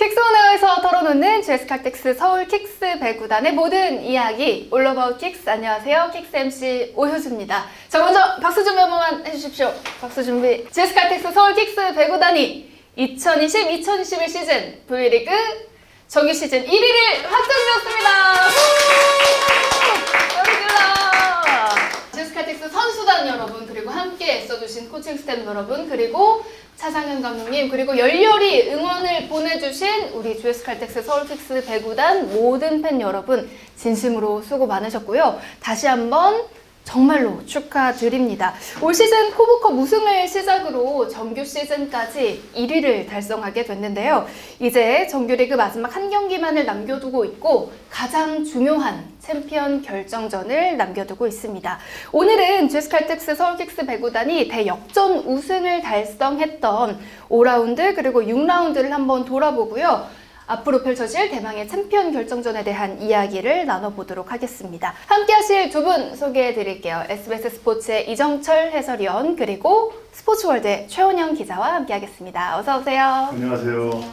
킥스오너에서 털어놓는 GS칼텍스 서울 킥스 배구단의 모든 이야기 All About Kicks. 안녕하세요, 킥스 MC 오효주입니다. 자, 먼저 박수 준비 한 번만 해주십시오. 박수 준비. GS칼텍스 서울 킥스 배구단이 2020-2021 시즌 V리그 정규 시즌 1위를 확정되었습니다. GS칼텍스 선수단 여러분, 그리고 함께 애써주신 코칭 스태프 여러분, 그리고 차상현 감독님, 그리고 열렬히 응원을 보내주신 우리 GS칼텍스 서울 킥스 배구단 모든 팬 여러분, 진심으로 수고 많으셨고요. 다시 한번 정말로 축하드립니다. 올 시즌 코보컵 우승을 시작으로 정규 시즌까지 1위를 달성하게 됐는데요. 이제 정규리그 마지막 한 경기만을 남겨두고 있고 가장 중요한 챔피언 결정전을 남겨두고 있습니다. 오늘은 GS칼텍스 서울 킥스 배구단이 대역전 우승을 달성했던 5라운드 그리고 6라운드를 한번 돌아보고요. 앞으로 펼쳐질 대망의 챔피언 결정전에 대한 이야기를 나눠보도록 하겠습니다. 함께 하실 두 분 소개해드릴게요. SBS 스포츠의 이정철 해설위원, 그리고 스포츠월드의 최원영 기자와 함께 하겠습니다. 어서오세요. 안녕하세요.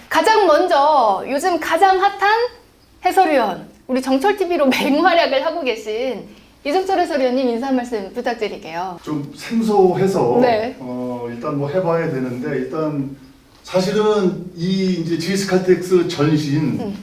가장 먼저 요즘 가장 핫한 해설위원, 우리 정철TV로 맹활약을 하고 계신 이정철 해설위원님, 인사 한 말씀 부탁드릴게요. 좀 생소해서 네. 일단 뭐 해봐야 되는데, 일단 사실은 이 이제 GS칼텍스 전신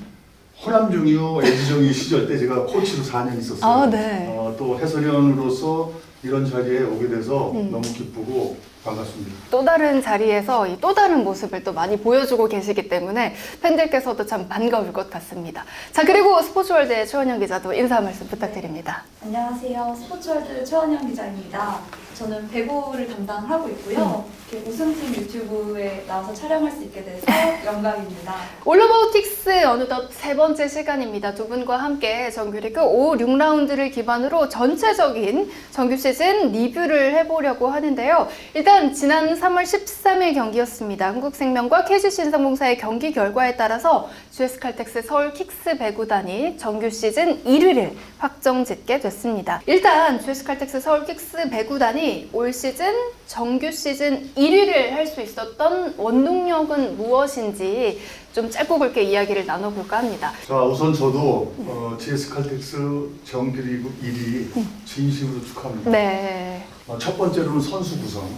호남 중이요 LG 시절 때 제가 코치로 4년 있었어요. 아, 네. 또 해설위원으로서 이런 자리에 오게 돼서 너무 기쁘고 반갑습니다. 또 다른 자리에서 이 또 다른 모습을 또 많이 보여주고 계시기 때문에 팬들께서도 참 반가울 것 같습니다. 자, 그리고 스포츠월드의 최원영 기자도 인사 한 말씀 부탁드립니다. 안녕하세요. 스포츠월드 최원영 기자입니다. 저는 배구를 담당하고 있고요. 이렇게 우승팀 유튜브에 나와서 촬영할 수 있게 돼서 영광입니다. 올로버우틱스 어느덧 세 번째 시간입니다. 두 분과 함께 정규리그 5, 6라운드를 기반으로 전체적인 정규 시즌 리뷰를 해보려고 하는데요. 일단 지난 3월 13일 경기였습니다. 한국생명과 KGC인삼공사의 경기 결과에 따라서 GS칼텍스 서울 킥스 배구단이 정규 시즌 1위를 확정짓게 됐습니다. 일단 GS칼텍스 서울 킥스 배구단이 올 시즌 정규 시즌 1위를 할 수 있었던 원동력은 무엇인지 좀 짧고 굵게 이야기를 나눠볼까 합니다. 자, 우선 저도 GS칼텍스 정규리그 1위 진심으로 축하합니다. 네. 첫 번째로는 선수 구성.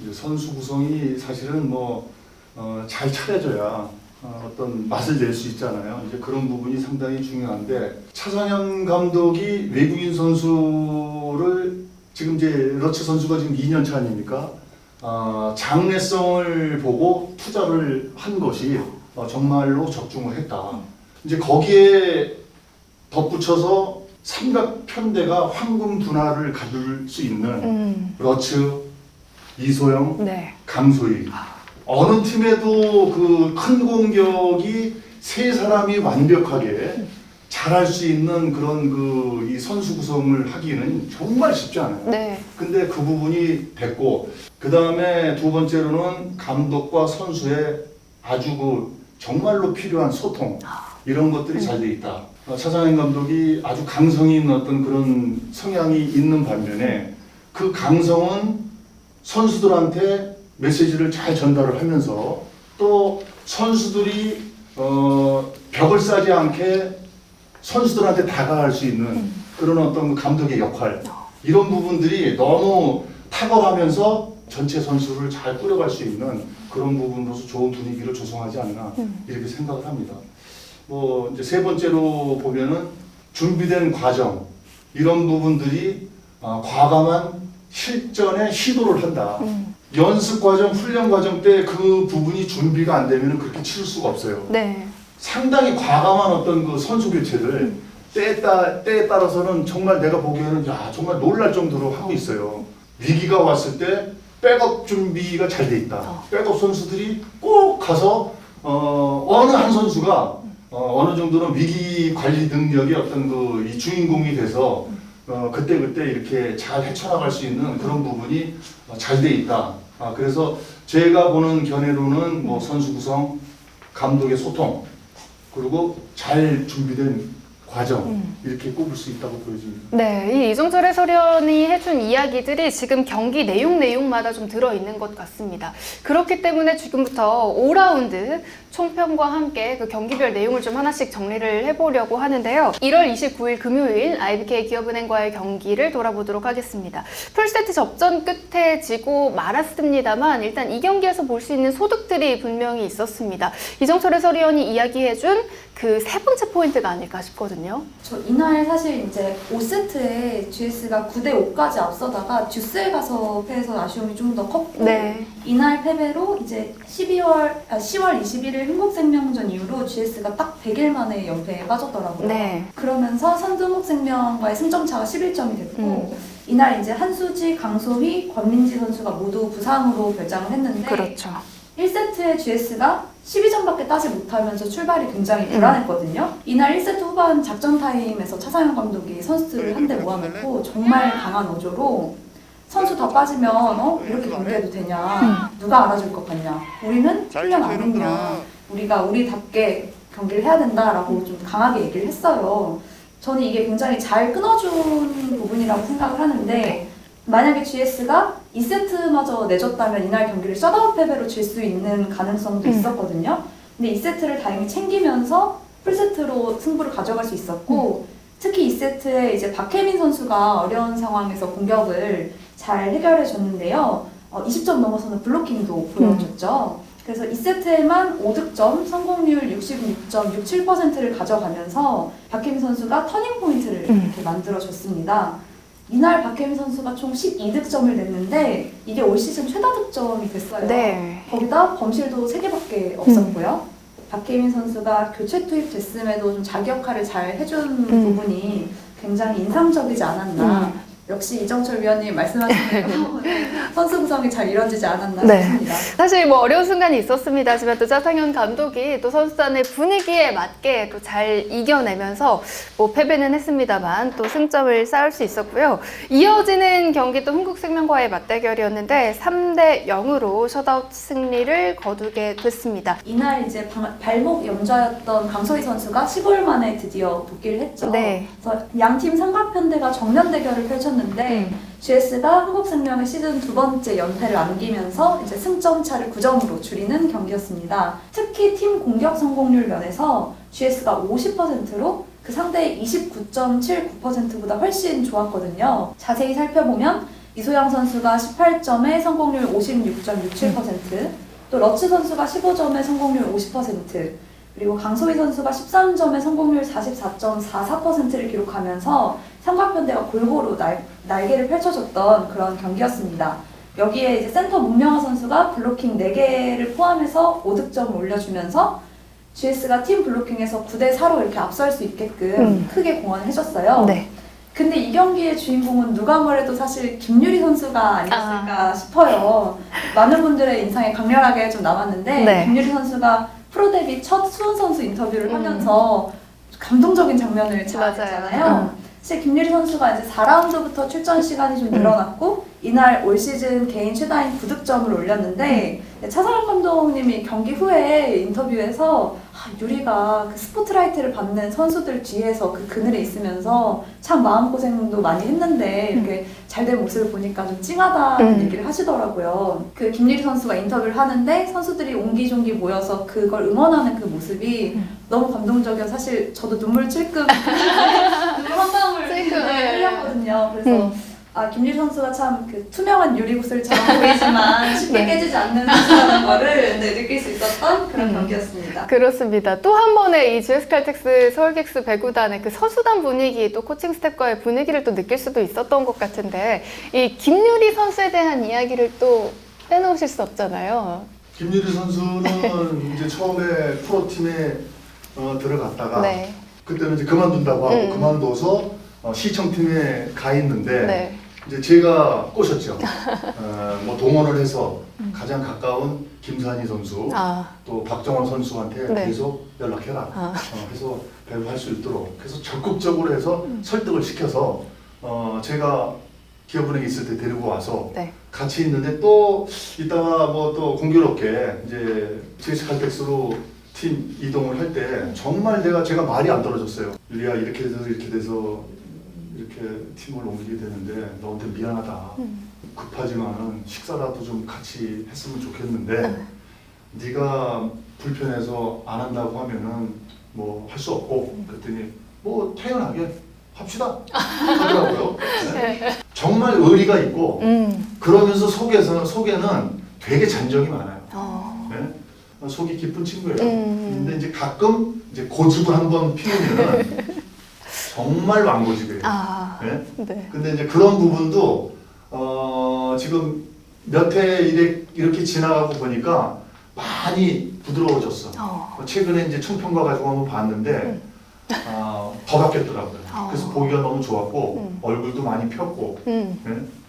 이제 선수 구성이 사실은 잘 차려져야 어떤 맛을 낼 수 있잖아요. 이제 그런 부분이 상당히 중요한데, 차상현 감독이 외국인 선수를 지금 이제 러츠 선수가 지금 2년 차 아닙니까? 장래성을 보고 투자를 한 것이 정말로 적중을 했다. 이제 거기에 덧붙여서 삼각 편대가 황금 분할을 가질 수 있는 러츠, 이소영, 네. 강소희. 어느 팀에도 그 큰 공격이 세 사람이 완벽하게 잘할 수 있는 그런 이 선수 구성을 하기는 정말 쉽지 않아요. 네. 근데 그 부분이 됐고, 그 다음에 두 번째로는 감독과 선수의 아주 정말로 필요한 소통, 이런 것들이 잘 돼 있다. 차상현 감독이 아주 강성이 있는 어떤 그런 성향이 있는 반면에 그 강성은 선수들한테 메시지를 잘 전달을 하면서 또 선수들이 벽을 쌓지 않게 선수들한테 다가갈 수 있는 그런 어떤 감독의 역할, 이런 부분들이 너무 탁월하면서 전체 선수를 잘 꾸려갈 수 있는 그런 부분으로서 좋은 분위기를 조성하지 않나, 이렇게 생각을 합니다. 이제 세 번째로 보면은 준비된 과정, 이런 부분들이 과감한 실전에 시도를 한다. 연습 과정, 훈련 과정 때 그 부분이 준비가 안 되면 그렇게 치를 수가 없어요. 네. 상당히 과감한 어떤 그 선수 교체를 때에 따라서는 정말 내가 보기에는 정말 놀랄 정도로 하고 있어요. 위기가 왔을 때 백업 준비가 잘 돼 있다. 백업 선수들이 꼭 가서 어느 한 선수가 어느 정도는 위기 관리 능력이 어떤 이 주인공이 돼서 그때 이렇게 잘 헤쳐나갈 수 있는 그런 부분이 잘 돼 있다. 그래서 제가 보는 견해로는 선수 구성, 감독의 소통, 그리고 잘 준비된 과정 이렇게 꼽을 수 있다고 보여집니다. 네, 이 이정철 해설위원이 해준 이야기들이 지금 경기 내용마다 좀 들어있는 것 같습니다. 그렇기 때문에 지금부터 5라운드 총평과 함께 그 경기별 내용을 좀 하나씩 정리를 해보려고 하는데요. 1월 29일 금요일 IBK 기업은행과의 경기를 돌아보도록 하겠습니다. 풀세트 접전 끝에 지고 말았습니다만 일단 이 경기에서 볼 수 있는 소득들이 분명히 있었습니다. 이정철 해설위원이 이야기해준 그 세 번째 포인트가 아닐까 싶거든요. 저 이날 사실 이제 5세트에 GS가 9대5까지 앞서다가 듀스에 가서 패해서 아쉬움이 좀 더 컸고 네. 이날 패배로 이제 10월 21일 흥국생명전 이후로 GS가 딱 100일 만에 연패에 빠졌더라고요. 네. 그러면서 선두흥국생명과의 승점차가 11점이 됐고 이날 이제 한수지, 강소희, 권민지 선수가 모두 부상으로 결장을 했는데 그렇죠. 1세트에 GS가 12점밖에 따지 못하면서 출발이 굉장히 불안했거든요. 이날 1세트 후반 작전 타임에서 차상현 감독이 선수들을 한데 모아놓고 정말 강한 어조로 선수 다 빠지면 이렇게 경기해도 되냐, 누가 알아줄 것 같냐, 우리는 훈련 안 했냐, 우리가 우리답게 경기를 해야 된다라고 좀 강하게 얘기를 했어요. 저는 이게 굉장히 잘 끊어준 부분이라고 생각을 하는데 만약에 GS가 2세트마저 내줬다면 이날 경기를 셧아웃 패배로 질 수 있는 가능성도 있었거든요. 근데 2세트를 다행히 챙기면서 풀세트로 승부를 가져갈 수 있었고 특히 2세트에 이제 박혜민 선수가 어려운 상황에서 공격을 잘 해결해 줬는데요. 20점 넘어서는 블로킹도 보여줬죠. 그래서 2세트에만 5득점, 성공률 66.67%를 가져가면서 박혜민 선수가 터닝 포인트를 이렇게 만들어줬습니다. 이날 박혜민 선수가 총 12득점을 냈는데 이게 올 시즌 최다 득점이 됐어요. 네. 거기다 범실도 3개밖에 없었고요. 박혜민 선수가 교체 투입됐음에도 좀 자기 역할을 잘 해준 부분이 굉장히 인상적이지 않았나. 역시 이정철 위원님 말씀하신 대로 선수 구성이 잘 이루어지지 않았나 네. 싶습니다. 사실 뭐 어려운 순간이 있었습니다. 하지만 또 차상현 감독이 또 선수단의 분위기에 맞게 또 잘 이겨내면서 뭐 패배는 했습니다만 또 승점을 쌓을 수 있었고요. 이어지는 경기 또 흥국생명과의 맞대결이었는데 3대 0으로 셧아웃 승리를 거두게 됐습니다. 이날 이제 발목 염좌였던 강소희 선수가 15일 만에 드디어 복귀를 했죠. 네. 그래서 양팀 삼각편대가 정면 대결을 펼쳤는데 GS가 흥국생명의 시즌 2번째 연패를 남기면서 이제 승점 차를 9점으로 줄이는 경기였습니다. 특히 팀 공격 성공률 면에서 GS가 50%로 그 상대의 29.79%보다 훨씬 좋았거든요. 자세히 살펴보면 이소영 선수가 18점에 성공률 56.67%, 또 러츠 선수가 15점에 성공률 50%, 그리고 강소희 선수가 13점에 성공률 44.44%를 기록하면서 삼각편대가 골고루 날개를 펼쳐줬던 그런 경기였습니다. 여기에 이제 센터 문명화 선수가 블로킹 4개를 포함해서 5득점을 올려주면서 GS가 팀 블로킹에서 9대4로 이렇게 앞설 수 있게끔 크게 공헌을 해줬어요. 네. 근데 이 경기의 주인공은 누가 뭐래도 사실 김유리 선수가 아니었을까 싶어요. 많은 분들의 인상에 강렬하게 좀 남았는데 네. 김유리 선수가 프로 데뷔 첫 수원 선수 인터뷰를 하면서 감동적인 장면을 자아냈잖아요. 사실 김유리 선수가 이제 4라운드부터 출전 시간이 좀 늘어났고 이날 올 시즌 개인 최다인 9득점을 올렸는데 차상현 감독님이 경기 후에 인터뷰에서 유리가 그 스포트라이트를 받는 선수들 뒤에서 그 그늘에 있으면서 참 마음고생도 많이 했는데 이렇게 잘된 모습을 보니까 좀 찡하다는 얘기를 하시더라고요. 그 김유리 선수가 인터뷰를 하는데 선수들이 옹기종기 모여서 그걸 응원하는 그 모습이 너무 감동적이어서 사실 저도 눈물 찔끔 눈물 한 방울 흘렸거든요. 그래서 김유리 선수가 참 그 투명한 유리구슬처럼 보이지만 쉽게 깨지지 않는 선수라는 거를 느낄 수 있었던 그런 경기였습니다. 그렇습니다. 또 한 번의 이 GS칼텍스 서울킥스 배구단의 그 선수단 분위기 또 코칭 스태프과의 분위기를 또 느낄 수도 있었던 것 같은데 이 김유리 선수에 대한 이야기를 또 빼놓으실 수 없잖아요. 김유리 선수는 이제 처음에 프로팀에 들어갔다가 네. 그때는 이제 그만둔다고 하고 그만둬서 시청팀에 가 있는데 네. 이제 제가 꼬셨죠. 뭐 동원을 해서 가장 가까운 김산희 선수 또 박정원 선수한테 네. 계속 연락해라. 그래서 배우할 수 있도록 그래서 적극적으로 해서 설득을 시켜서 제가 기업은행에 있을 때 데리고 와서 네. 같이 있는데 또 이따가 뭐 또 공교롭게 이제 GS칼텍스로 팀 이동을 할 때 정말 제가 말이 안 떨어졌어요. 릴리야 이렇게 돼서 이렇게 팀을 옮기게 되는데 너한테 미안하다. 급하지만은 식사라도 좀 같이 했으면 좋겠는데 네가 불편해서 안 한다고 하면은 뭐 할 수 없고 그랬더니 뭐 당연하게 합시다 하더라고요. 네. 정말 의리가 있고 그러면서 속에는 되게 잔정이 많아요. 네? 속이 깊은 친구예요. 근데 이제 가끔 이제 고집을 한번 피우면은 정말 왕고집이에요. 네? 네. 근데 이제 그런 부분도 지금 몇 해 이렇게 지나가고 보니까 많이 부드러워졌어. 최근에 이제 청평가 가지고 한번 봤는데 더 바뀌었더라고요. 그래서 보기가 너무 좋았고 얼굴도 많이 폈고. 네?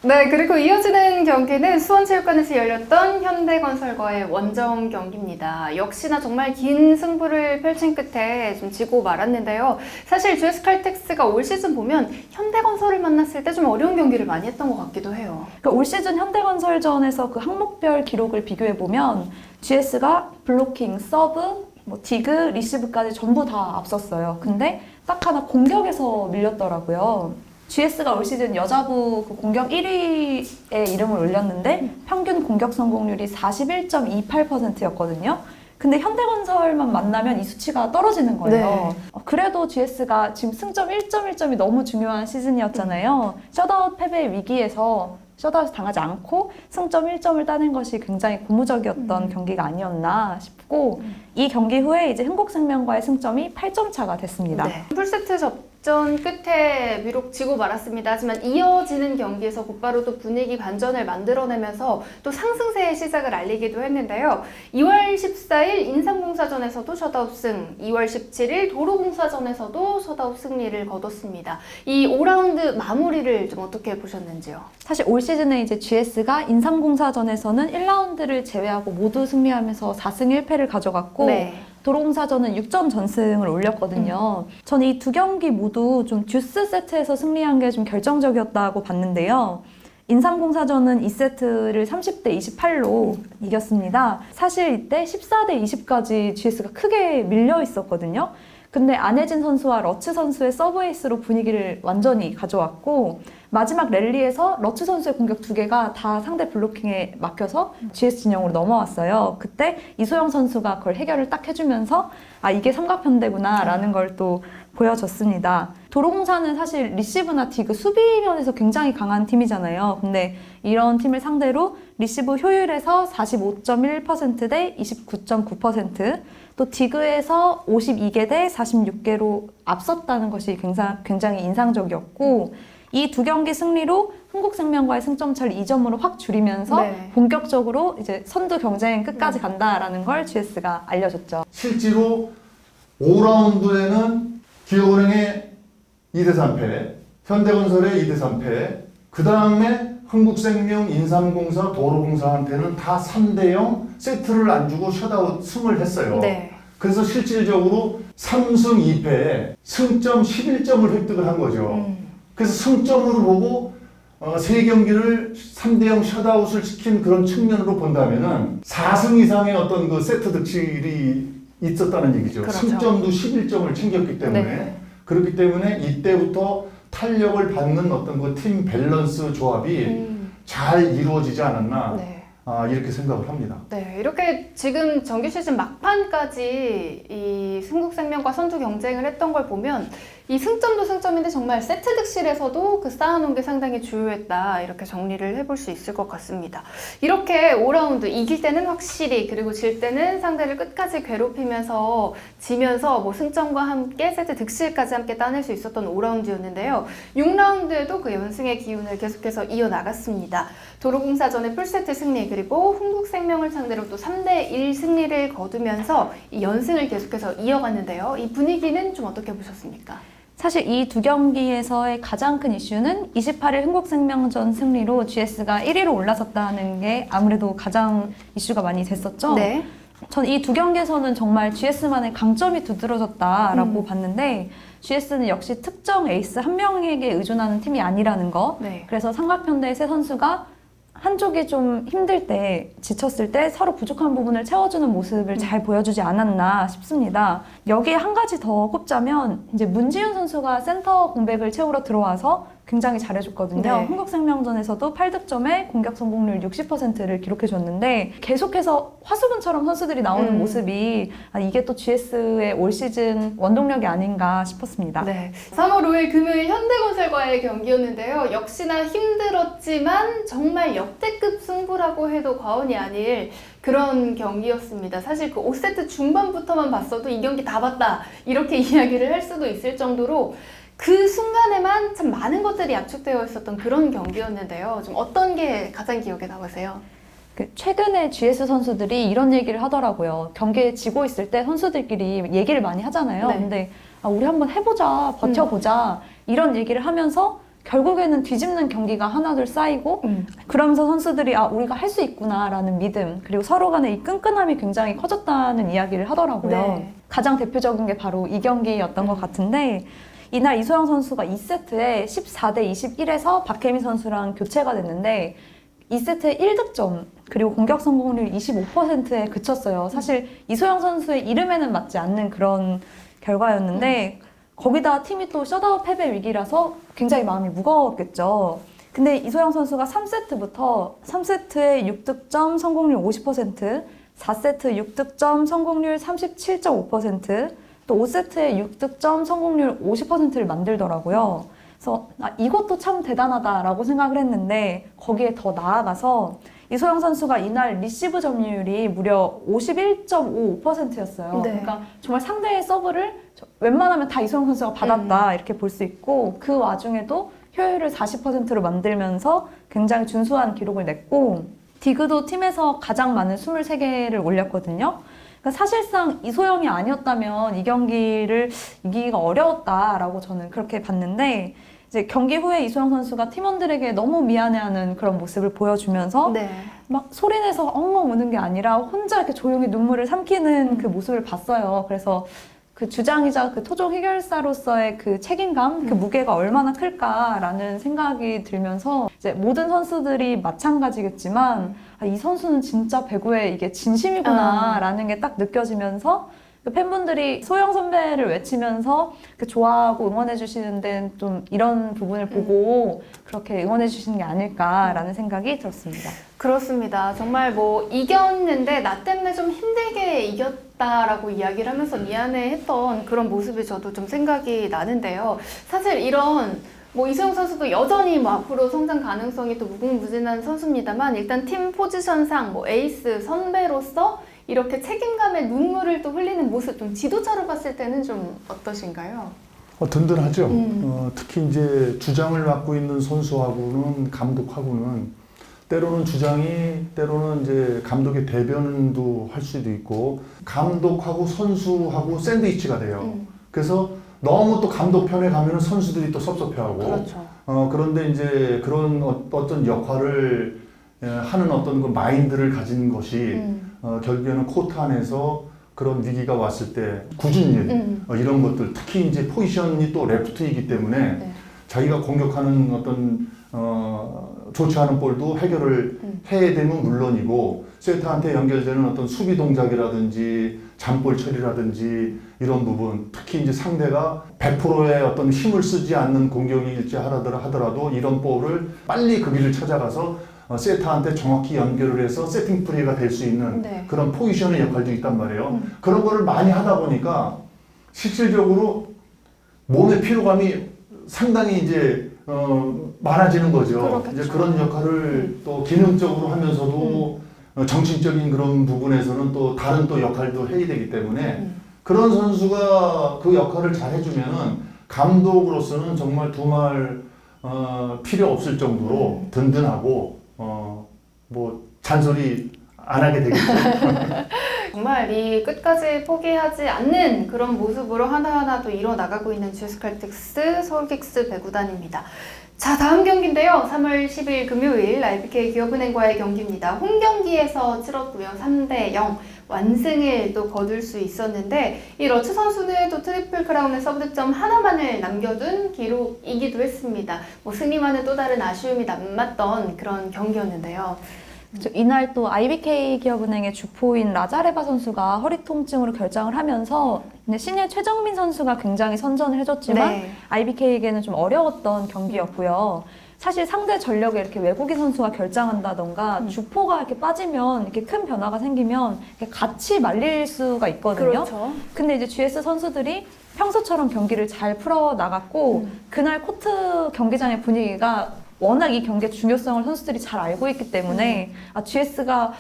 네, 그리고 이어지는 경기는 수원체육관에서 열렸던 현대건설과의 원정 경기입니다. 역시나 정말 긴 승부를 펼친 끝에 좀 지고 말았는데요. 사실 GS칼텍스가 올 시즌 보면 현대건설을 만났을 때 좀 어려운 경기를 많이 했던 것 같기도 해요. 그러니까 올 시즌 현대건설전에서 그 항목별 기록을 비교해 보면 GS가 블로킹, 서브, 뭐 디그, 리시브까지 전부 다 앞섰어요. 근데 딱 하나 공격에서 밀렸더라고요. GS가 올 시즌 여자부 그 공격 1위에 이름을 올렸는데 평균 공격 성공률이 41.28%였거든요. 근데 현대건설만 만나면 이 수치가 떨어지는 거예요. 네. 그래도 GS가 지금 승점 1.1점이 너무 중요한 시즌이었잖아요. 셧아웃 패배 위기에서 셧아웃 당하지 않고 승점 1점을 따낸 것이 굉장히 고무적이었던 경기가 아니었나 싶고 이 경기 후에 이제 흥국생명과의 승점이 8점 차가 됐습니다. 네. 풀세트 접전 끝에 비록 지고 말았습니다. 하지만 이어지는 경기에서 곧바로 또 분위기 반전을 만들어내면서 또 상승세의 시작을 알리기도 했는데요. 2월 14일 인삼공사전에서도 셧아웃 승, 2월 17일 도로공사전에서도 셧아웃 승리를 거뒀습니다. 이 5라운드 마무리를 좀 어떻게 보셨는지요? 사실 올 시즌에 이제 GS가 인삼공사전에서는 1라운드를 제외하고 모두 승리하면서 4승 1패를 가져갔고 네. 도로공사전은 6점 전승을 올렸거든요. 저는 이 두 경기 모두 좀 듀스 세트에서 승리한 게 좀 결정적이었다고 봤는데요. 인삼공사전은 2세트를 30대 28로 이겼습니다. 사실 이때 14대 20까지 GS가 크게 밀려 있었거든요. 근데 안혜진 선수와 러츠 선수의 서브에이스로 분위기를 완전히 가져왔고 마지막 랠리에서 러츠 선수의 공격 2개가 다 상대 블로킹에 막혀서 GS 진영으로 넘어왔어요. 그때 이소영 선수가 그걸 해결을 딱 해주면서 아 이게 삼각편대구나 라는 걸 또 보여줬습니다. 도로공사는 사실 리시브나 디그 수비면에서 굉장히 강한 팀이잖아요. 근데 이런 팀을 상대로 리시브 효율에서 45.1% 대 29.9%, 또 디그에서 52개 대 46개로 앞섰다는 것이 굉장히 인상적이었고 이 두 경기 승리로 흥국생명과의 승점 차를 2점으로 확 줄이면서 네. 본격적으로 이제 선두 경쟁 끝까지 간다라는 걸 GS가 알려줬죠. 실제로 5라운드에는 기업은행의 2대 3패, 현대건설의 2대 3패, 그 다음에 흥국생명, 인삼공사, 도로공사한테는 다 3대0 세트를 안 주고 셧아웃 승을 했어요. 네. 그래서 실질적으로 3승 2패에 승점 11점을 획득을 한 거죠. 그래서 승점으로 보고 3경기를 3대0 셧아웃을 시킨 그런 측면으로 본다면은 4승 이상의 어떤 그 세트 득실이 있었다는 얘기죠. 그렇죠. 승점도 11점을 챙겼기 때문에. 네. 그렇기 때문에 이때부터 탄력을 받는 어떤 그 팀 밸런스 조합이 잘 이루어지지 않았나 네. 이렇게 생각을 합니다. 네, 이렇게 지금 정규 시즌 막판까지 이 흥국생명과 선두 경쟁을 했던 걸 보면 이 승점도 승점인데 정말 세트 득실에서도 그 쌓아놓은 게 상당히 주요했다 이렇게 정리를 해볼 수 있을 것 같습니다. 이렇게 5라운드 이길 때는 확실히 그리고 질 때는 상대를 끝까지 괴롭히면서 지면서 뭐 승점과 함께 세트 득실까지 함께 따낼 수 있었던 5라운드였는데요. 6라운드에도 그 연승의 기운을 계속해서 이어나갔습니다. 도로공사전의 풀세트 승리 그리고 흥국생명을 상대로 또 3대1 승리를 거두면서 이 연승을 계속해서 이어갔는데요. 이 분위기는 좀 어떻게 보셨습니까? 사실 이 두 경기에서의 가장 큰 이슈는 28일 흥국생명전 승리로 GS가 1위로 올라섰다는 게 아무래도 가장 이슈가 많이 됐었죠. 네. 전 이 두 경기에서는 정말 GS만의 강점이 두드러졌다라고 봤는데 GS는 역시 특정 에이스 한 명에게 의존하는 팀이 아니라는 거. 네. 그래서 삼각편대의 세 선수가 한쪽이 좀 힘들 때, 지쳤을 때 서로 부족한 부분을 채워주는 모습을 잘 보여주지 않았나 싶습니다. 여기에 한 가지 더 꼽자면 이제 문지윤 선수가 센터 공백을 채우러 들어와서 굉장히 잘해줬거든요. 네. 흥국생명전에서도 8득점에 공격 성공률 60%를 기록해줬는데 계속해서 화수분처럼 선수들이 나오는 모습이 이게 또 GS의 올 시즌 원동력이 아닌가 싶었습니다. 네. 3월 5일 금요일 현대건설과의 경기였는데요. 역시나 힘들었지만 정말 역대급 승부라고 해도 과언이 아닐 그런 경기였습니다. 사실 그 5세트 중반부터만 봤어도 이 경기 다 봤다 이렇게 이야기를 할 수도 있을 정도로 그 순간에만 참 많은 것들이 압축되어 있었던 그런 경기였는데요. 좀 어떤 게 가장 기억에 남으세요? 최근에 GS 선수들이 이런 얘기를 하더라고요. 경기에 지고 있을 때 선수들끼리 얘기를 많이 하잖아요. 네. 근데 우리 한번 해보자, 버텨보자 이런 얘기를 하면서 결국에는 뒤집는 경기가 하나둘 쌓이고 그러면서 선수들이 우리가 할 수 있구나라는 믿음 그리고 서로 간의 이 끈끈함이 굉장히 커졌다는 이야기를 하더라고요. 네. 가장 대표적인 게 바로 이 경기였던 것 같은데 이날 이소영 선수가 2세트에 14대 21에서 박혜미 선수랑 교체가 됐는데 2세트에 1득점 그리고 공격 성공률 25%에 그쳤어요. 사실 이소영 선수의 이름에는 맞지 않는 그런 결과였는데 거기다 팀이 또 셧아웃 패배 위기라서 굉장히 마음이 무거웠겠죠. 근데 이소영 선수가 3세트부터 3세트에 6득점 성공률 50%, 4세트 6득점 성공률 37.5%, 또 5세트에 6득점 성공률 50%를 만들더라고요. 그래서 이것도 참 대단하다라고 생각을 했는데 거기에 더 나아가서 이소영 선수가 이날 리시브 점유율이 무려 51.55%였어요. 네. 그러니까 정말 상대의 서브를 웬만하면 다 이소영 선수가 받았다 이렇게 볼 수 있고 그 와중에도 효율을 40%로 만들면서 굉장히 준수한 기록을 냈고 디그도 팀에서 가장 많은 23개를 올렸거든요. 그러니까 사실상 이소영이 아니었다면 이 경기를 이기기가 어려웠다라고 저는 그렇게 봤는데 이제 경기 후에 이소영 선수가 팀원들에게 너무 미안해하는 그런 모습을 보여주면서 네. 막 소리내서 엉엉 우는 게 아니라 혼자 이렇게 조용히 눈물을 삼키는 그 모습을 봤어요. 그래서 그 주장이자 그 토종 해결사로서의 그 책임감, 그 무게가 얼마나 클까라는 생각이 들면서 이제 모든 선수들이 마찬가지겠지만 이 선수는 진짜 배구에 이게 진심이구나라는 게 딱 느껴지면서 그 팬분들이 소영 선배를 외치면서 그 좋아하고 응원해 주시는 데는 좀 이런 부분을 보고 그렇게 응원해 주시는 게 아닐까라는 생각이 들었습니다. 그렇습니다. 정말 뭐 이겼는데 나 때문에 좀 힘들게 이겼다라고 이야기를 하면서 미안해했던 그런 모습이 저도 좀 생각이 나는데요. 사실 이런 뭐 이소영 선수도 여전히 뭐 앞으로 성장 가능성이 또 무궁무진한 선수입니다만 일단 팀 포지션상 뭐 에이스 선배로서 이렇게 책임감에 눈물을 또 흘리는 모습 좀 지도자로 봤을 때는 좀 어떠신가요? 든든하죠. 특히 이제 주장을 맡고 있는 선수하고는 감독하고는 때로는 주장이 때로는 이제 감독의 대변도 할 수도 있고 감독하고 선수하고 샌드위치가 돼요. 그래서 너무 또 감독 편에 가면은 선수들이 또 섭섭해하고 그렇죠. 그런데 이제 그런 어떤 역할을 하는 어떤 그 마인드를 가진 것이 결국에는 코트 안에서 그런 위기가 왔을 때 굳은 일 이런 것들 특히 이제 포지션이 또 레프트이기 때문에 네. 자기가 공격하는 어떤 좋지 않은 볼도 해결을 해야 되면 물론이고 세터한테 연결되는 어떤 수비 동작이라든지 잠볼 처리라든지 이런 부분 특히 이제 상대가 100%의 어떤 힘을 쓰지 않는 공격일지 하더라도 이런 볼을 빨리 그 길을 찾아가서 세터한테 정확히 연결을 해서 세팅 플레이가 될 수 있는 네. 그런 포지션의 역할도 있단 말이에요. 그런 거를 많이 하다 보니까 실질적으로 몸의 피로감이 상당히 이제 많아지는 거죠. 그렇겠죠. 이제 그런 역할을 또 기능적으로 하면서도 정신적인 그런 부분에서는 또 다른 또 역할도 해야 되기 때문에 그런 선수가 그 역할을 잘 해주면은 감독으로서는 정말 두말 필요 없을 정도로 든든하고 뭐 잔소리 안 하게 되겠죠. 정말 이 끝까지 포기하지 않는 그런 모습으로 하나하나 또 이뤄나가고 있는 GS 칼텍스 서울킥스 배구단입니다. 자, 다음 경기인데요. 3월 10일 금요일 IBK 기업은행과의 경기입니다. 홈 경기에서 치렀고요. 3대 0. 완승을 또 거둘 수 있었는데 이 러츠 선수는 또 트리플 크라운의 서브 득점 하나만을 남겨둔 기록이기도 했습니다. 뭐 승리와는 또 다른 아쉬움이 남았던 그런 경기였는데요. 이날 또 IBK 기업은행의 주포인 라자레바 선수가 허리 통증으로 결장을 하면서 신예 최정민 선수가 굉장히 선전을 해줬지만 네. IBK에게는 좀 어려웠던 경기였고요. 사실 상대 전력에 이렇게 외국인 선수가 결장한다던가 주포가 이렇게 빠지면 이렇게 큰 변화가 생기면 이렇게 같이 말릴 수가 있거든요. 그렇죠. 근데 이제 GS 선수들이 평소처럼 경기를 잘 풀어 나갔고 그날 코트 경기장의 분위기가 워낙 이 경기의 중요성을 선수들이 잘 알고 있기 때문에 GS가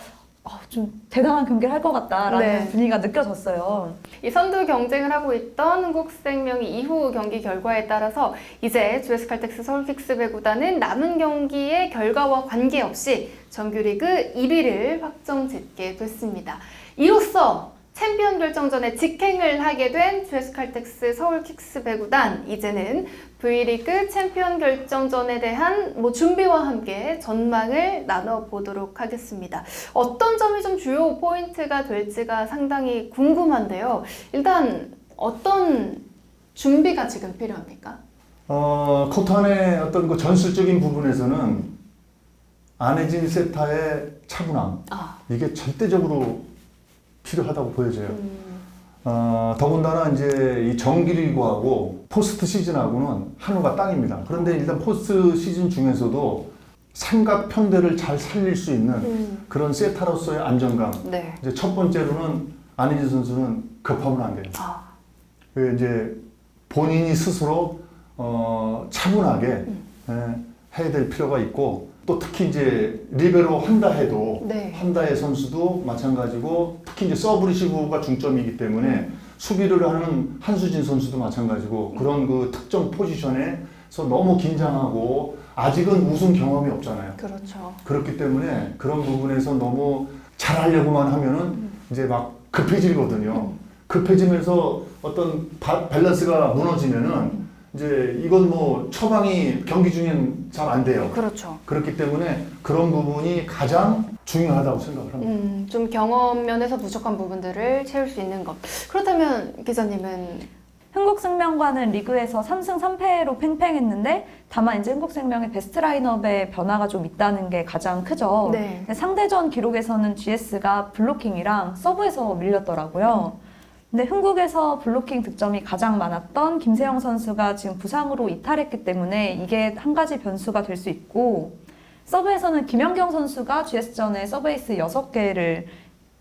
좀 대단한 경기를 할 것 같다라는 네. 분위기가 느껴졌어요. 이 선두 경쟁을 하고 있던 한국생명이 이후 경기 결과에 따라서 이제 GS칼텍스 서울킥스 배구단은 남은 경기의 결과와 관계없이 정규리그 1위를 확정짓게 됐습니다. 이로써 챔피언 결정전에 직행을 하게 된 GS칼텍스 서울킥스 배구단, 이제는 V리그 챔피언 결정전에 대한 준비와 함께 전망을 나눠보도록 하겠습니다. 어떤 점이 좀 주요 포인트가 될지가 상당히 궁금한데요. 일단 어떤 준비가 지금 필요합니까? 코트 안의 어떤 그 전술적인 부분에서는 안혜진 세타의 차분함, 이게 절대적으로 필요하다고 보여져요. 더군다나 이제 이 정규리그하고 포스트 시즌하고는 하늘과 땅입니다. 그런데 일단 포스트 시즌 중에서도 삼각편대를 잘 살릴 수 있는 그런 세타로서의 안정감. 네. 이제 첫 번째로는 안혜진 선수는 급하면 안 돼요. 그 이제 본인이 스스로 차분하게 해야 될 필요가 있고, 또 특히 이제 리베로 한다 해도 네. 한다의 선수도 마찬가지고, 특히 이제 서브 리시브가 중점이기 때문에 수비를 하는 한수진 선수도 마찬가지고, 그런 그 특정 포지션에서 너무 긴장하고 아직은 우승 경험이 없잖아요. 그렇죠. 그렇기 때문에 그런 부분에서 너무 잘하려고만 하면은 이제 막 급해지거든요. 급해지면서 어떤 밸런스가 무너지면은 이제 이건 뭐 처방이 경기 중엔 잘 안 돼요. 그렇죠. 그렇기 때문에 그런 부분이 가장 중요하다고 생각을 합니다. 좀 경험 면에서 부족한 부분들을 채울 수 있는 것. 그렇다면 기자님은 흥국생명과는 리그에서 3승 3패로 팽팽했는데 다만 이제 흥국생명의 베스트 라인업에 변화가 좀 있다는 게 가장 크죠. 네. 상대전 기록에서는 GS가 블로킹이랑 서브에서 밀렸더라고요. 근데 흥국에서 블로킹 득점이 가장 많았던 김세영 선수가 지금 부상으로 이탈했기 때문에 이게 한 가지 변수가 될 수 있고, 서브에서는 김연경 선수가 GS전에 서브에이스 6개를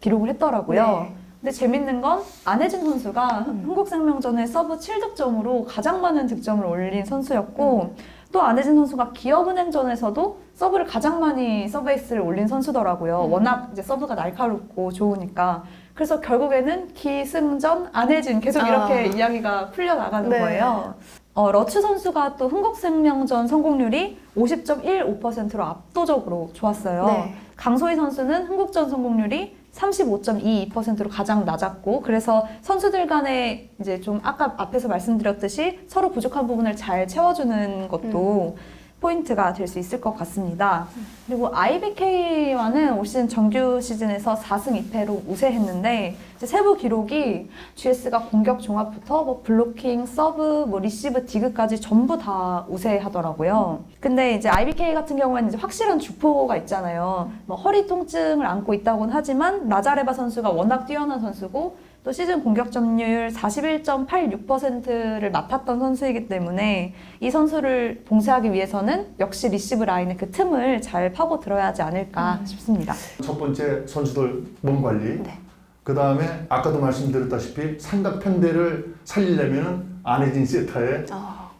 기록을 했더라고요. 네. 근데 재밌는 건 안혜진 선수가 흥국생명전에 서브 7득점으로 가장 많은 득점을 올린 선수였고, 또 안혜진 선수가 기업은행전에서도 서브를 가장 많이 서브에이스를 올린 선수더라고요. 워낙 이제 서브가 날카롭고 좋으니까. 그래서 결국에는 기승전 안혜진 계속 이렇게 이야기가 풀려나가는 네. 거예요. 러츠 선수가 또 흥국생명전 성공률이 50.15%로 압도적으로 좋았어요. 네. 강소희 선수는 흥국전 성공률이 35.22%로 가장 낮았고, 그래서 선수들 간에 이제 좀 아까 앞에서 말씀드렸듯이 서로 부족한 부분을 잘 채워주는 것도 포인트가 될 수 있을 것 같습니다. 그리고 IBK와는 올 시즌 정규 시즌에서 4승 2패로 우세했는데, 이제 세부 기록이 GS가 공격 종합부터 뭐 블로킹, 서브, 뭐 리시브, 디그까지 전부 다 우세하더라고요. 근데 이제 IBK 같은 경우에는 이제 확실한 주포가 있잖아요. 뭐 허리 통증을 안고 있다고는 하지만 라자레바 선수가 워낙 뛰어난 선수고, 또 시즌 공격 점유율 41.86%를 맡았던 선수이기 때문에 이 선수를 봉쇄하기 위해서는 역시 리시브 라인의 그 틈을 잘 파고 들어야 하지 않을까 싶습니다. 첫 번째 선수들 몸 관리. 네. 그 다음에 아까도 말씀드렸다시피 삼각편대를 살리려면 안혜진 세타의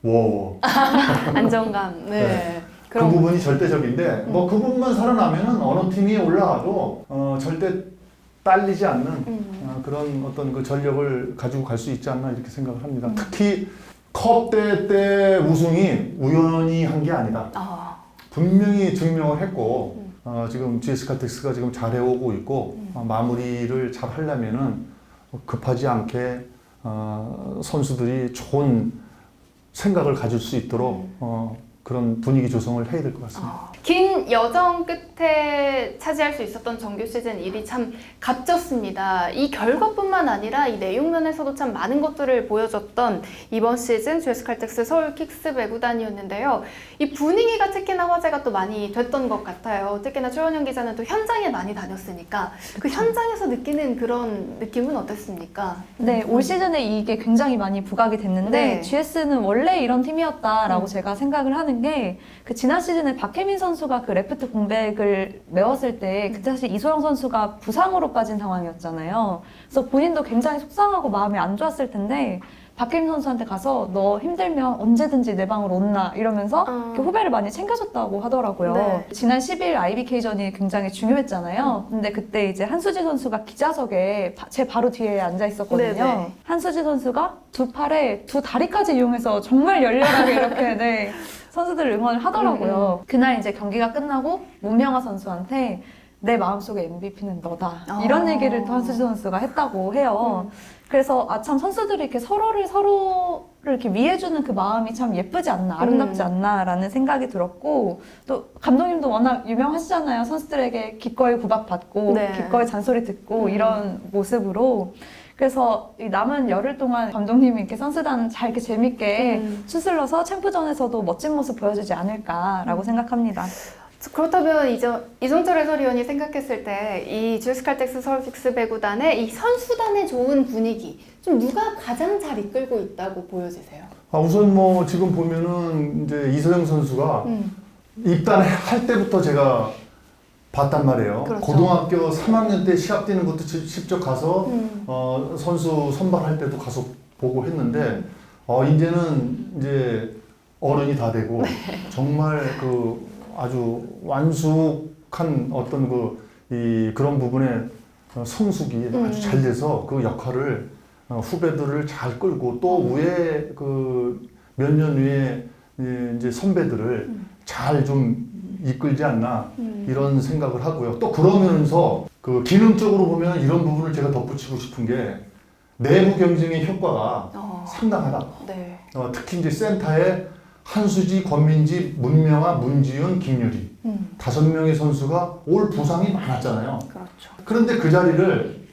워워. 안정감. 네. 그 부분이 절대적인데 뭐 그 부분만 살아나면은 어느 팀이 올라가도 절대 딸리지 않는 그런 어떤 그 전력을 가지고 갈 수 있지 않나 이렇게 생각을 합니다. 특히 컵대 때 우승이 우연히 한 게 아니다. 분명히 증명을 했고 지금 GS칼텍스가 지금 잘해오고 있고 마무리를 잘 하려면은 급하지 않게 선수들이 좋은 생각을 가질 수 있도록 그런 분위기 조성을 해야 될 것 같습니다. 긴 여정 끝에 차지할 수 있었던 정규 시즌 1위 참 값졌습니다. 이 결과뿐만 아니라 이 내용 면에서도 참 많은 것들을 보여줬던 이번 시즌 GS 칼텍스 서울 킥스 배구단이었는데요. 이 분위기가 특히나 화제가 또 많이 됐던 것 같아요. 특히나 최원영 기자는 또 현장에 많이 다녔으니까 그 현장에서 느끼는 그런 느낌은 어땠습니까? 네, 올 시즌에 이게 굉장히 많이 부각이 됐는데 네. GS는 원래 이런 팀이었다라고 제가 생각을 하는 게 그 지난 시즌에 박혜민 선수가 그 레프트 공백을 메웠을 때 그때 사실 이소영 선수가 부상으로 빠진 상황이었잖아요. 그래서 본인도 굉장히 속상하고 마음이 안 좋았을 텐데 박혜민 선수한테 가서 너 힘들면 언제든지 내 방으로 온나 이러면서 이렇게 후배를 많이 챙겨줬다고 하더라고요. 네. 지난 10일 IBK전이 굉장히 중요했잖아요. 근데 그때 이제 한수지 선수가 기자석에 제 바로 뒤에 앉아 있었거든요. 네네. 한수지 선수가 두 팔에 두 다리까지 이용해서 정말 열렬하게 이렇게 네, 선수들 응원을 하더라고요. 그날 이제 경기가 끝나고 문명아 선수한테 내 마음속의 MVP는 너다. 이런 얘기를 또 한수지 선수가 했다고 해요. 그래서 참 선수들이 이렇게 서로를 이렇게 위해주는 그 마음이 참 예쁘지 않나, 아름답지 않나라는 생각이 들었고 또 감독님도 워낙 유명하시잖아요. 선수들에게 기꺼이 구박받고 네. 기꺼이 잔소리 듣고 이런 모습으로. 그래서 이 남은 열흘 동안 감독님이 이렇게 선수단 잘 이렇게 재밌게 추슬러서 챔프전에서도 멋진 모습 보여주지 않을까라고 생각합니다. 그렇다면 이종철 해설위원이 생각했을 때 이 GS 칼텍스 서울 킥스 배구단의 이 선수단의 좋은 분위기 좀 누가 가장 잘 이끌고 있다고 보여지세요? 우선 뭐 지금 보면은 이제 이소영 선수가 입단할 때부터 제가 봤단 말이에요. 그렇죠. 고등학교 3학년 때 시합 뛰는 것도 직접 가서 선수 선발할 때도 가서 보고 했는데 이제는 이제 어른이 다 되고 정말 그 아주 완숙한 어떤 그런 부분에 성숙이 아주 잘 돼서 그 역할을 후배들을 잘 끌고 또 위에 그 몇 년 위에 이제 선배들을 잘 좀 이끌지 않나 이런 생각을 하고요. 또 그러면서 그 기능적으로 보면 이런 부분을 제가 덧붙이고 싶은 게 내부 경쟁의 효과가 상당하다. 네. 특히 이제 센터에 한수지, 권민지, 문명아, 문지윤, 김유리 5명의 선수가 올 부상이 많았잖아요. 그렇죠. 그런데 그 자리를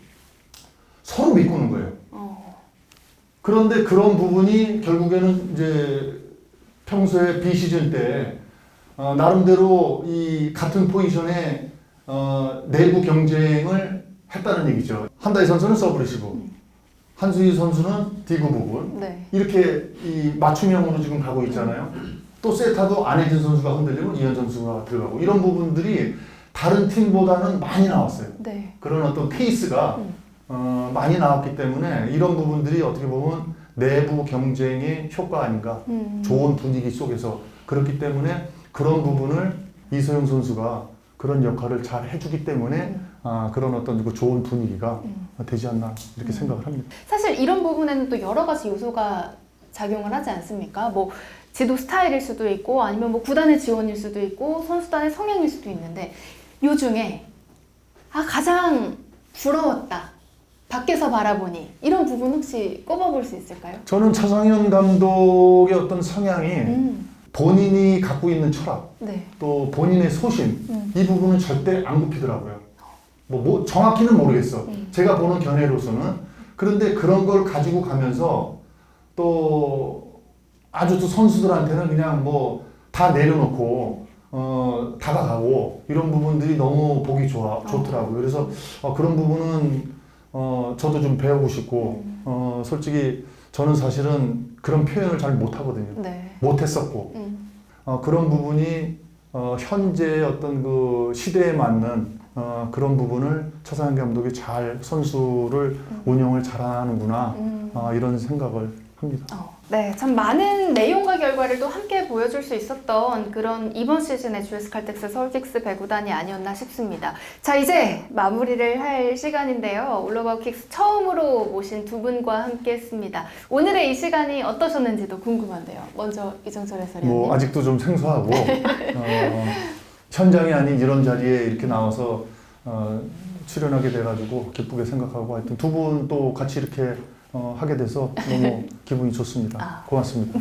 서로 메꾸는 거예요. 그런데 그런 부분이 결국에는 이제 평소에 비시즌 때 나름대로 이 같은 포지션에 내부 경쟁을 했다는 얘기죠. 한다희 선수는 서브리시브, 한수희 선수는 디그 부분 네. 이렇게 이 맞춤형으로 지금 가고 있잖아요. 또 세타도 안혜진 선수가 흔들리면 이현 선수가 들어가고 이런 부분들이 다른 팀보다는 많이 나왔어요. 네. 그런 어떤 페이스가 많이 나왔기 때문에 이런 부분들이 어떻게 보면 내부 경쟁의 효과 아닌가. 좋은 분위기 속에서 그렇기 때문에 그런 부분을 이소영 선수가 그런 역할을 잘 해주기 때문에 그런 어떤 그 좋은 분위기가 되지 않나 이렇게 생각을 합니다. 사실 이런 부분에는 또 여러 가지 요소가 작용을 하지 않습니까? 뭐 지도 스타일일 수도 있고 아니면 뭐 구단의 지원일 수도 있고 선수단의 성향일 수도 있는데 요 중에 가장 부러웠다. 밖에서 바라보니 이런 부분 혹시 꼽아볼 수 있을까요? 저는 차상현 감독의 어떤 성향이 본인이 갖고 있는 철학, 네. 또 본인의 소신 이 부분은 절대 안 굽히더라고요. 뭐 정확히는 모르겠어. 제가 보는 견해로서는. 그런데 그런 걸 가지고 가면서 또 아주 또 선수들한테는 그냥 뭐 다 내려놓고 다가가고 이런 부분들이 너무 보기 좋더라고요. 그래서 그런 부분은 저도 좀 배우고 싶고 솔직히 저는 사실은 그런 표현을 잘 못하거든요. 네. 못했었고 그런 부분이 현재의 어떤 그 시대에 맞는 그런 부분을 차상현 감독이 잘 선수를 운영을 잘하는구나 이런 생각을 합니다. 네, 참 많은 내용과 결과를 또 함께 보여줄 수 있었던 그런 이번 시즌의 GS 칼텍스 서울 킥스 배구단이 아니었나 싶습니다. 자, 이제 마무리를 할 시간인데요. 올로바우 킥스 처음으로 모신 두 분과 함께 했습니다. 오늘의 이 시간이 어떠셨는지도 궁금한데요. 먼저 이정철 해설위원님. 뭐 아직도 좀 생소하고 현장이 아닌 이런 자리에 이렇게 나와서 출연하게 돼가지고 기쁘게 생각하고 하여튼 두 분 또 같이 이렇게 하게 돼서 너무 기분이 좋습니다. 고맙습니다.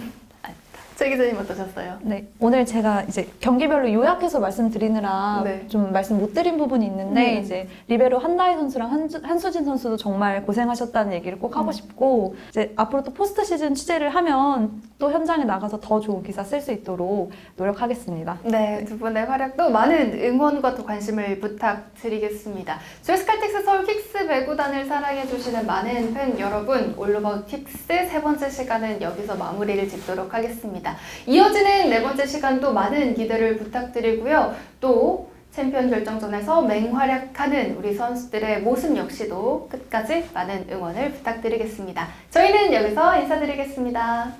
최 기자님 어떠셨어요? 네, 오늘 제가 이제 경기별로 요약해서 말씀드리느라 네. 좀 말씀 못 드린 부분이 있는데 이제 리베로 한다희 선수랑 한수진 선수도 정말 고생하셨다는 얘기를 꼭 하고 싶고 이제 앞으로 또 포스트 시즌 취재를 하면 또 현장에 나가서 더 좋은 기사 쓸 수 있도록 노력하겠습니다. 네, 두 분의 활약도 많은 응원과 또 관심을 부탁드리겠습니다. GS칼텍스 서울 킥스 배구단을 사랑해주시는 많은 팬 여러분, 올로버 킥스 세 번째 시간은 여기서 마무리를 짓도록 하겠습니다. 이어지는 네 번째 시간도 많은 기대를 부탁드리고요. 또 챔피언 결정전에서 맹활약하는 우리 선수들의 모습 역시도 끝까지 많은 응원을 부탁드리겠습니다. 저희는 여기서 인사드리겠습니다.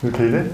이렇게 이래?